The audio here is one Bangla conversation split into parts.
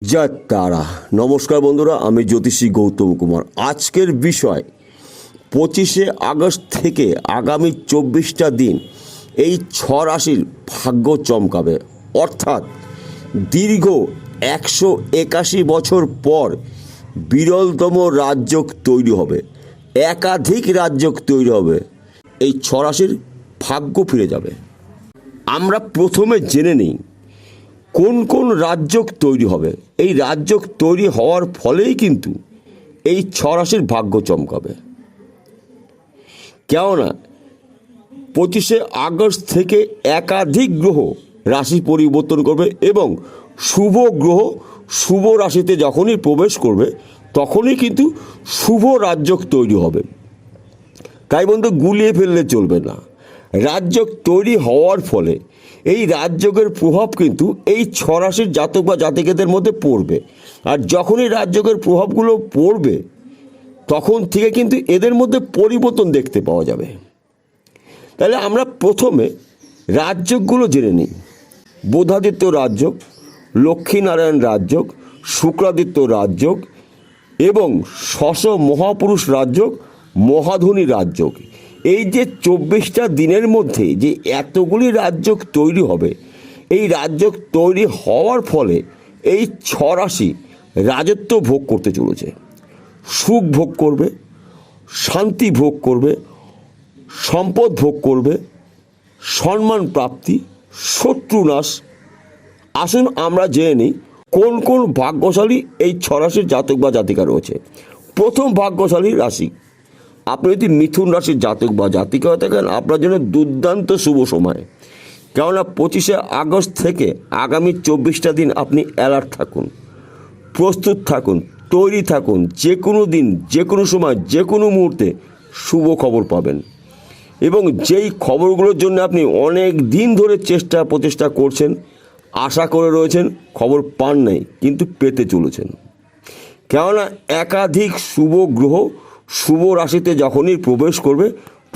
যা তারা নমস্কার বন্ধুরা, আমি জ্যোতিষী গৌতম কুমার। আজকের বিষয় 25শে আগস্ট থেকে আগামী 24টা দিন এই 6 রাশির ভাগ্য চমকাবে। অর্থাৎ দীর্ঘ 181 বছর পর বিরলতম রাজযোগ তৈরি হবে, একাধিক রাজযোগ তৈরি হবে, এই 6 রাশির ভাগ্য ফিরে যাবে। আমরা প্রথমে জেনে নিই কোন কোন রাজযোগ তৈরি হবে। এই রাজযোগ তৈরি হওয়ার ফলেই কিন্তু এই 6 রাশির ভাগ্য চমকাবে। কেননা 25শে আগস্ট থেকে একাধিক গ্রহ রাশি পরিবর্তন করবে এবং শুভ গ্রহ শুভ রাশিতে যখনই প্রবেশ করবে তখনই কিন্তু শুভ রাজযোগ তৈরি হবে। তাই বন্ধু, গুলিয়ে ফেললে চলবে না। রাজযোগ তৈরি হওয়ার ফলে এই রাজযোগের প্রভাব কিন্তু এই 6 রাশির জাতক বা জাতিকাদের মধ্যে পড়বে। আর যখনই রাজযোগের প্রভাবগুলো পড়বে তখন থেকে কিন্তু এদের মধ্যে পরিবর্তন দেখতে পাওয়া যাবে। তাহলে আমরা প্রথমে রাজযোগগুলো জেনে নিই। বুধাদিত্য রাজযোগ, লক্ষ্মীনারায়ণ রাজযোগ, শুক্রাদিত্য রাজযোগ এবং শশ মহাপুরুষ রাজযোগ, মহাধনী রাজযোগ। এই যে 24টা দিনের মধ্যে যে এতগুলি রাজযোগ তৈরি হবে, এই রাজযোগ তৈরি হওয়ার ফলে এই 6 রাশি রাজত্ব ভোগ করতে চলেছে। সুখ ভোগ করবে, শান্তি ভোগ করবে, সম্পদ ভোগ করবে, সম্মান প্রাপ্তি, শত্রু নাশ। আসুন আমরা জেনে নিই কোন কোন ভাগ্যশালী এই 6 রাশির জাতক বা জাতিকা রয়েছে। প্রথম ভাগ্যশালী রাশি, আপনি যদি মিথুন রাশির জাতক বা জাতিকা হয়ে থাকেন, আপনার জন্য দুর্দান্ত শুভ সময়। কেননা 25শে আগস্ট থেকে আগামী 24টা দিন আপনি অ্যালার্ট থাকুন, প্রস্তুত থাকুন, তৈরি থাকুন। যে কোনো দিন, যে কোনো সময়, যে কোনো মুহূর্তে শুভ খবর পাবেন। এবং যেই খবরগুলোর জন্য আপনি অনেক দিন ধরে প্রচেষ্টা করছেন, আশা করে রয়েছেন, খবর পান নাই, কিন্তু পেতে চলেছেন। কেননা একাধিক শুভ গ্রহ শুভ রাশিতে যখনই প্রবেশ করবে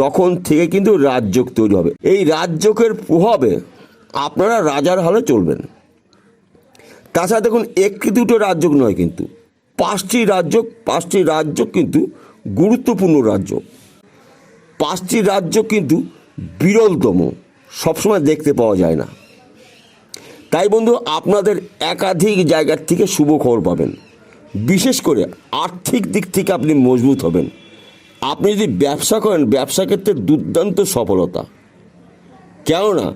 তখন থেকে কিন্তু রাজযোগ তৈরি হবে। এই রাজযোগের প্রভাবে আপনারা রাজার হালে চলবেন। তাছাড়া দেখুন, একটি দুটো রাজযোগ নয়, কিন্তু 5টি রাজযোগ কিন্তু গুরুত্বপূর্ণ রাজযোগ। 5টি রাজযোগ কিন্তু বিরলতম, সবসময় দেখতে পাওয়া যায় না। তাই বন্ধু, আপনাদের একাধিক জায়গার থেকে শুভ খবর পাবেন। বিশেষ করে আর্থিক দিক থেকে আপনি মজবুত হবেন। আপনি যদি ব্যবসা করেন, ব্যবসা ক্ষেত্রে দুর্দান্ত সফলতা। কেননা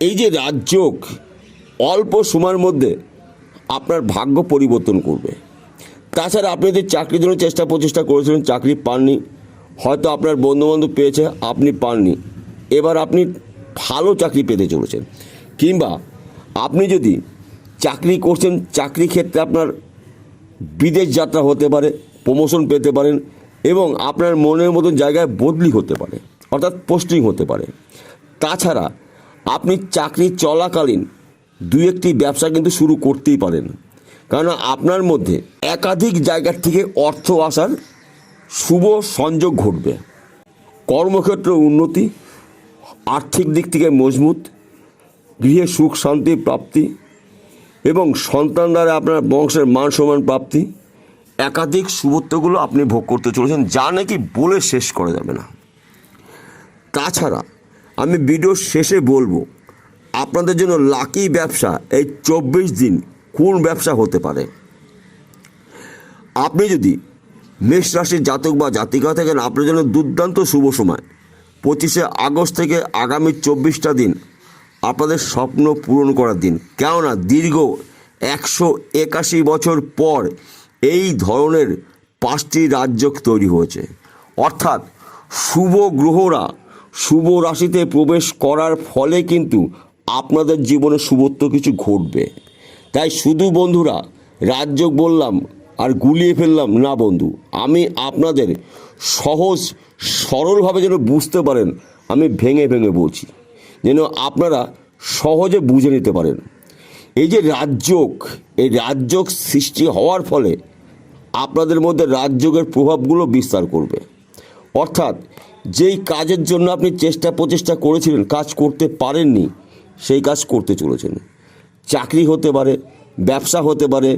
এই যে রাজযোগ অল্প সময়ের মধ্যে আপনার ভাগ্য পরিবর্তন করবে। তাছাড়া আপনি যদি চাকরির জন্য প্রচেষ্টা করেছিলেন, চাকরি পাননি, হয়তো আপনার বন্ধুবান্ধব পেয়েছে, আপনি পাননি, এবার আপনি ভালো চাকরি পেতে চলেছেন। কিংবা আপনি যদি চাকরি করছেন, চাকরি ক্ষেত্রে আপনার বিদেশ যাত্রা হতে পারে, প্রমোশন পেতে পারেন এবং আপনার মনের মতন জায়গায় বদলি হতে পারে, অর্থাৎ পোস্টিং হতে পারে। তাছাড়া আপনি চাকরি চলাকালীন 2-1টি ব্যবসা কিন্তু শুরু করতেই পারেন। কারণ আপনার মধ্যে একাধিক জায়গার থেকে অর্থ আসার শুভ সংযোগ ঘটবে। কর্মক্ষেত্রে উন্নতি, আর্থিক দিক থেকে মজবুত, গৃহে সুখ শান্তি প্রাপ্তি এবং সন্তান দ্বারা আপনার বংশের মান সম্মান প্রাপ্তি, একাধিক শুভত্বগুলো আপনি ভোগ করতে চলেছেন, যা নাকি বলে শেষ করা যাবে না। তাছাড়া আমি ভিডিওর শেষে বলবো আপনাদের জন্য লাকি ব্যবসা এই 24 দিন কোন ব্যবসা হতে পারে। আপনি যদি মেষ রাশির জাতক বা জাতিকা থাকেন, আপনার জন্য দুর্দান্ত শুভ সময়। 25শে আগস্ট থেকে আগামী 24টা দিন আপনাদের স্বপ্ন পূরণ করার দিন। কেননা দীর্ঘ 181 বছর পর এই ধরনের 5টি রাজযোগ তৈরি হয়েছে। অর্থাৎ শুভ গ্রহরা শুভ রাশিতে প্রবেশ করার ফলে কিন্তু আপনাদের জীবনে শুভত্ব কিছু ঘটবে। তাই শুধু বন্ধুরা রাজযোগ বললাম আর গুলিয়ে ফেললাম না বন্ধু, আমি আপনাদের সহজ সরলভাবে যেন বুঝতে পারেন, আমি ভেঙে ভেঙে বলছি, যেন আপনারা সহজে বুঝে নিতে পারেন। এই যে রাজযোগ, এই রাজযোগ সৃষ্টি হওয়ার ফলে আপনাদের মধ্যে রাজযোগের প্রভাবগুলো বিস্তার করবে। অর্থাৎ যেই কাজের জন্য আপনি প্রচেষ্টা করেছিলেন, কাজ করতে পারেননি, সেই কাজ করতে চলেছেন। চাকরি হতে পারে, ব্যবসা হতে পারে,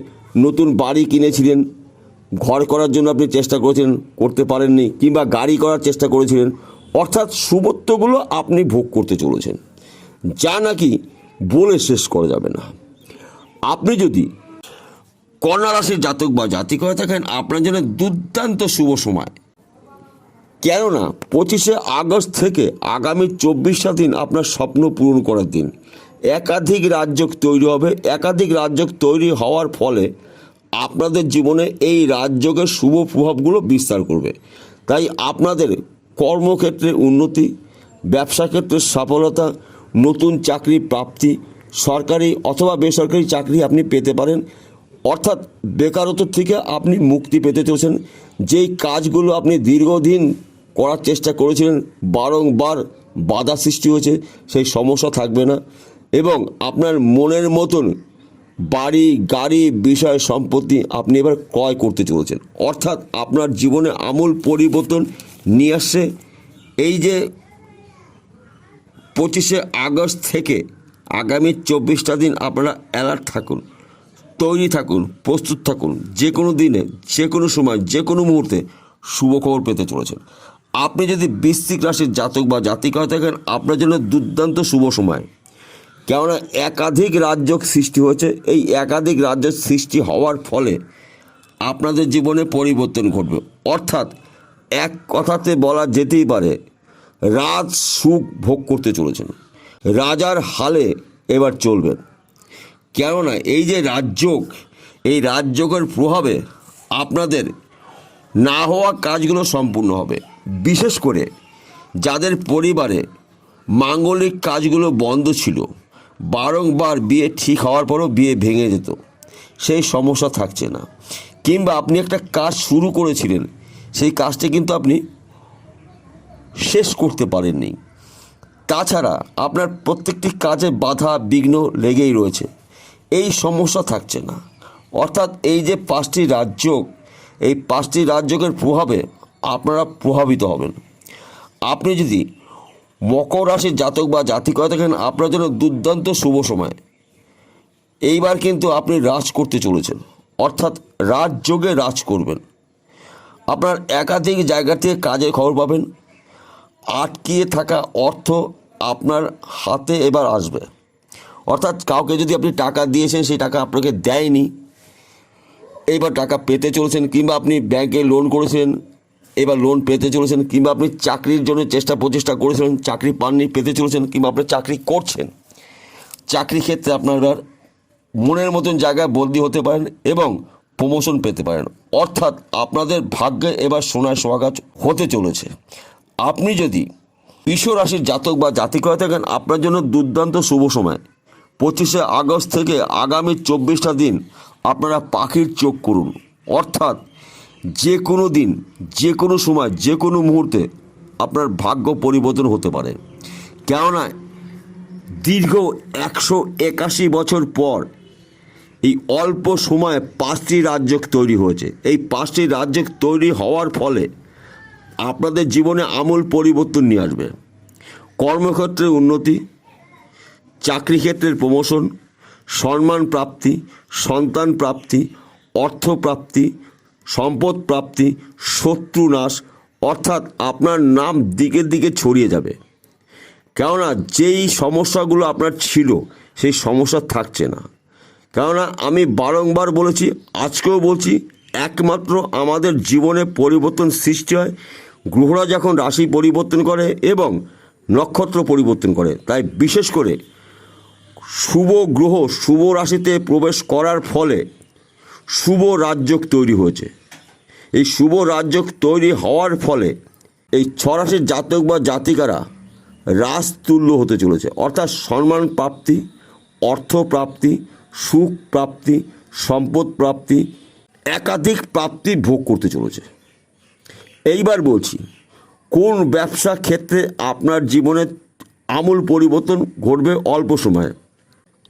নতুন বাড়ি কিনেছিলেন, ঘর করার জন্য আপনি চেষ্টা করেছিলেন, করতে পারেননি, কিংবা গাড়ি করার চেষ্টা করেছিলেন। অর্থাৎ শুভত্বগুলো আপনি ভোগ করতে চলেছেন, যা নাকি বলে শেষ করা যাবে না। আপনি যদি কন্যা রাশির জাতক বা জাতিকা হয়ে থাকেন, আপনার জন্য দুর্দান্ত শুভ সময়। কেননা 25শে আগস্ট থেকে আগামী 24টা দিন আপনার স্বপ্ন পূরণ করার দিন। একাধিক রাজযোগ তৈরি হবে। একাধিক রাজযোগ তৈরি হওয়ার ফলে আপনাদের জীবনে এই রাজযোগের শুভ প্রভাবগুলো বিস্তার করবে। তাই আপনাদের কর্মক্ষেত্রে উন্নতি, ব্যবসা ক্ষেত্রে সফলতা, নতুন চাকরি প্রাপ্তি, সরকারি অথবা বেসরকারি চাকরি আপনি পেতে পারেন। অর্থাৎ বেকারত্ব থেকে আপনি মুক্তি পেতে চলেছেন। যেই কাজগুলো আপনি দীর্ঘদিন করার চেষ্টা করেছিলেন, বারংবার বাধা সৃষ্টি হয়েছে, সেই সমস্যা থাকবে না। এবং আপনার মনের মতন বাড়ি, গাড়ি, বিষয়, সম্পত্তি আপনি এবার ক্রয় করতে চলেছেন। অর্থাৎ আপনার জীবনে আমূল পরিবর্তন নিয়ে আসছে। এই যে 25শে আগস্ট থেকে আগামী 24টা দিন আপনারা অ্যালার্ট থাকুন, তৈরি থাকুন, প্রস্তুত থাকুন। যে কোনো দিনে, যে কোনো সময়, যে কোনো মুহূর্তে শুভ খবর পেতে চলেছেন। আপনি যদি বৃশ্চিক রাশির জাতক বা জাতিকা হয়ে থাকেন, আপনার জন্য দুর্দান্ত শুভ সময়। কেননা একাধিক রাজযোগ সৃষ্টি হয়েছে। এই একাধিক রাজযোগ সৃষ্টি হওয়ার ফলে আপনাদের জীবনে পরিবর্তন ঘটবে। অর্থাৎ এক কথাতে বলা যেতেই পারে, রাজ সুখ ভোগ করতে চলেছেন। রাজার হালে এবার চলবেন। কেননা এই যে রাজযোগ, এই রাজযোগের প্রভাবে আপনাদের না হওয়া কাজগুলো সম্পূর্ণ হবে। বিশেষ করে যাদের পরিবারে মাঙ্গলিক কাজগুলো বন্ধ ছিল, বারংবার বিয়ে ঠিক হওয়ার পরও বিয়ে ভেঙে যেত, সেই সমস্যা থাকছে না। কিংবা আপনি একটা কাজ শুরু করেছিলেন, সেই কাজটি কিন্তু আপনি শেষ করতে পারেননি। তাছাড়া আপনার প্রত্যেকটি কাজে বাধা বিঘ্ন লেগেই রয়েছে, এই সমস্যা থাকছে না। অর্থাৎ এই যে 5টি রাজযোগ, এই 5টি রাজযোগের প্রভাবে আপনারা প্রভাবিত হবেন। আপনি যদি মকর রাশির জাতক বা জাতিকা হয়ে থাকেন, আপনার জন্য দুর্দান্ত শুভ সময়। এইবার কিন্তু আপনি রাজ করতে চলেছেন। অর্থাৎ রাজযোগে রাজ করবেন। আপনার একাধিক জায়গা থেকে কাজের খবর পাবেন। আটকিয়ে থাকা অর্থ আপনার হাতে এবার আসবে। অর্থাৎ কাউকে যদি আপনি টাকা দিয়েছেন, সেই টাকা আপনাকে দেয়নি, এইবার টাকা পেতে চলেছেন। কিংবা আপনি ব্যাংকে লোন করেছেন, এবার লোন পেতে চলেছেন। কিংবা আপনি চাকরির জন্য প্রচেষ্টা করেছিলেন, চাকরি পাননি, পেতে চলেছেন। কিংবা আপনি চাকরি করছেন, চাকরি ক্ষেত্রে আপনার মনের মতন জায়গায় বদলি হতে পারেন এবং প্রমোশন পেতে পারেন। অর্থাৎ আপনাদের ভাগ্যে এবার সোনায় সোহাগা হতে চলেছে। আপনি যদি বৃষ রাশির জাতক বা জাতিকা হয়ে থাকেন, আপনার জন্য দুর্দান্ত শুভ সময়। 25শে আগস্ট থেকে আগামী 24টা দিন আপনারা পাখির চোখ করুন। অর্থাৎ যে কোনো দিন, যে কোনো সময়, যে কোনো মুহূর্তে আপনার ভাগ্য পরিবর্তন হতে পারে। কেননা দীর্ঘ 181 বছর পর এই অল্প সময়ে 5টি রাজযোগ তৈরি হয়েছে। এই 5টি রাজযোগ তৈরি হওয়ার ফলে আপনাদের জীবনে আমূল পরিবর্তন নিয়ে আসবে। কর্মক্ষেত্রে উন্নতি, চাকরি ক্ষেত্রের প্রমোশন, সম্মান প্রাপ্তি, সন্তান প্রাপ্তি, অর্থ প্রাপ্তি, সম্পদ প্রাপ্তি, শত্রু নাশ। অর্থাৎ আপনার নাম দিকে দিকে ছড়িয়ে যাবে। কেননা যেই সমস্যাগুলো আপনার ছিল, সেই সমস্যা থাকছে না। কেননা আমি বারংবার বলেছি, আজকেও বলছি, একমাত্র আমাদের জীবনে পরিবর্তন সৃষ্টি হয় গ্রহরা যখন রাশি পরিবর্তন করে এবং নক্ষত্র পরিবর্তন করে। তাই বিশেষ করে শুভ গ্রহ শুভ রাশিতে প্রবেশ করার ফলে শুভ রাজযোগ তৈরি হয়েছে। এই শুভ রাজযোগ তৈরি হওয়ার ফলে এই 6 রাশির জাতক বা জাতিকারা রাজতুল্য হতে চলেছে। অর্থাৎ সম্মান প্রাপ্তি, অর্থ প্রাপ্তি, সুখ প্রাপ্তি, সম্পদ প্রাপ্তি, একাধিক প্রাপ্তি ভোগ করতে চলেছে। এইবার বলছি, কোন ব্যবসা ক্ষেত্রে আপনার জীবনে আমূল পরিবর্তন ঘটবে অল্প সময়ে।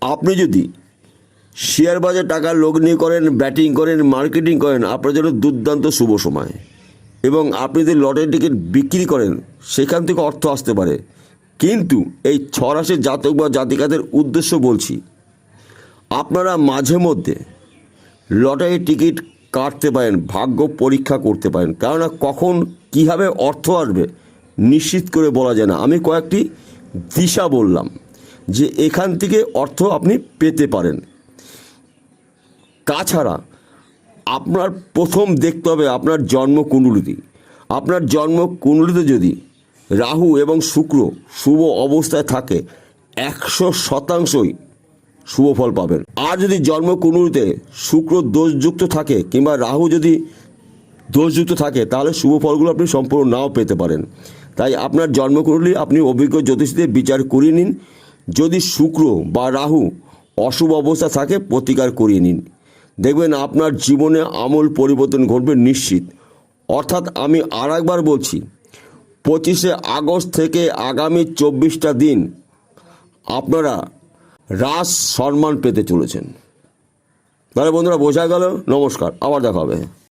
আপনি যদি শেয়ার বাজারে টাকার লগ্নি করেন, ব্যাটিং করেন, মার্কেটিং করেন, আপনার জন্য দুর্দান্ত শুভ সময়। এবং আপনি যদি লটারি টিকিট বিক্রি করেন, সেখান থেকে অর্থ আসতে পারে। কিন্তু এই 6 রাশির জাতক বা জাতিকাদের উদ্দেশ্য বলছি, আপনারা মাঝে মধ্যে লটারির টিকিট কাটতে পারেন, ভাগ্য পরীক্ষা করতে পারেন, কেননা কখন কীভাবে অর্থ আসবে নিশ্চিত করে বলা যায় না। আমি কয়েকটি দিশা বললাম যে এখান থেকে অর্থ আপনি পেতে পারেন। তাছাড়া আপনার প্রথম দেখতে হবে আপনার জন্মকুণ্ডলিতে। আপনার জন্মকুণ্ডলিতে যদি রাহু এবং শুক্র শুভ অবস্থায় থাকে 100%ই শুভ ফল পাবেন। আর যদি জন্মকুণ্ডলিতে শুক্র দোষযুক্ত থাকে কিংবা রাহু যদি দোষযুক্ত থাকে তাহলে শুভ ফলগুলো আপনি সম্পূর্ণ নাও পেতে পারেন। তাই আপনার জন্মকুণ্ডলী আপনি অভিজ্ঞ জ্যোতিষীদের বিচার করিয়ে নিন। যদি শুক্র বা রাহু অশুভ অবস্থা থাকে প্রতিকার করিয়ে নিন, দেখবেন আপনার জীবনে আমূল পরিবর্তন ঘটবে নিশ্চিত। অর্থাৎ আমি আর একবার বলছি, 25শে আগস্ট থেকে আগামী 24টা দিন আপনারা রাজ সম্মান পেতে চলেছেন। তাহলে বন্ধুরা বোঝা গেল। নমস্কার, আবার দেখা হবে।